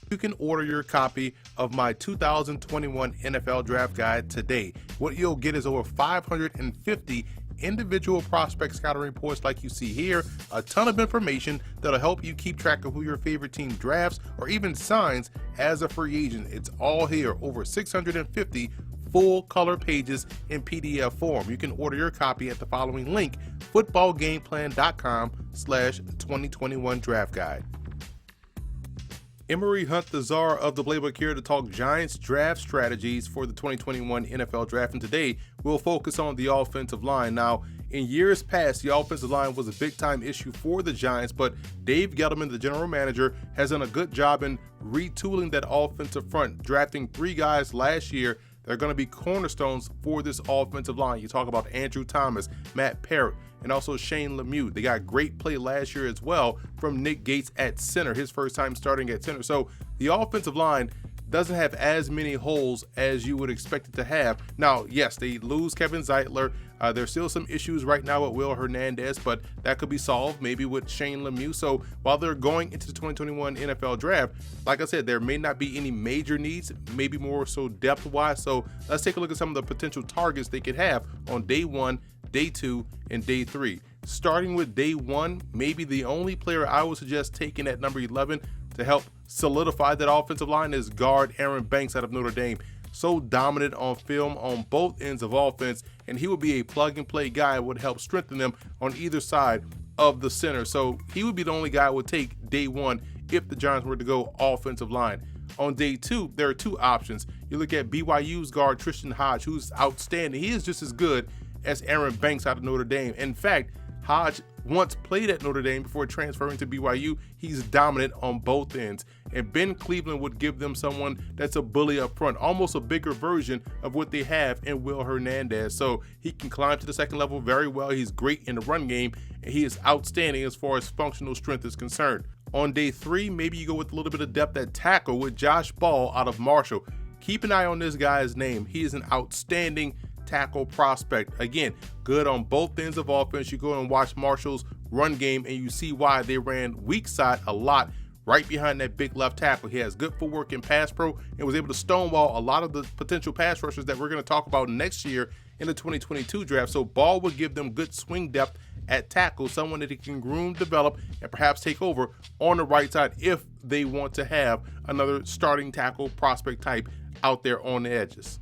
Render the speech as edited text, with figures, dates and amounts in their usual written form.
You can order your copy of my 2021 NFL Draft Guide today. What you'll get is over 550 individual prospect scouting reports like you see here, a ton of information that'll help you keep track of who your favorite team drafts or even signs as a free agent. It's all here, over 650 full color pages in PDF form. You can order your copy at the following link, footballgameplan.com/2021 draft guide. Emory Hunt, the czar of the playbook, here to talk Giants draft strategies for the 2021 NFL Draft. And today, we'll focus on the offensive line. Now, in years past, the offensive line was a big-time issue for the Giants, but Dave Gettleman, the general manager, has done a good job in retooling that offensive front, drafting 3 guys last year. They're going to be cornerstones for this offensive line. You talk about Andrew Thomas, Matt Parrott, and also Shane Lemieux. They got great play last year as well from Nick Gates at center, his first time starting at center. So the offensive line doesn't have as many holes as you would expect it to have. Now, yes, they lose Kevin Zeitler. There's still some issues right now with Will Hernandez, but that could be solved maybe with Shane Lemieux. So while they're going into the 2021 NFL Draft, like I said, there may not be any major needs, maybe more so depth-wise. So let's take a look at some of the potential targets they could have on day 1, day 2, and day 3. Starting with day 1, maybe the only player I would suggest taking at number 11 to help solidify that offensive line is guard Aaron Banks out of Notre Dame. So dominant on film on both ends of offense, and he would be a plug-and-play guy that would help strengthen them on either side of the center. So he would be the only guy I would take day 1 if the Giants were to go offensive line. On day 2, there are 2 options. You look at BYU's guard Tristan Hodge, who's outstanding. He is just as good as Aaron Banks out of Notre Dame. In fact, Hodge once played at Notre Dame before transferring to BYU. He's dominant on both ends. And Ben Cleveland would give them someone that's a bully up front, almost a bigger version of what they have in Will Hernandez. So he can climb to the second level very well. He's great in the run game, and he is outstanding as far as functional strength is concerned. On day 3, maybe you go with a little bit of depth at tackle with Josh Ball out of Marshall. Keep an eye on this guy's name. He is an outstanding tackle prospect. Again, good on both ends of offense. You go and watch Marshall's run game and you see why they ran weak side a lot right behind that big left tackle. He has good footwork in pass pro and was able to stonewall a lot of the potential pass rushers that we're going to talk about next year in the 2022 draft. So Ball would give them good swing depth at tackle, someone that he can groom, develop, and perhaps take over on the right side if they want to have another starting tackle prospect type out there on the edges.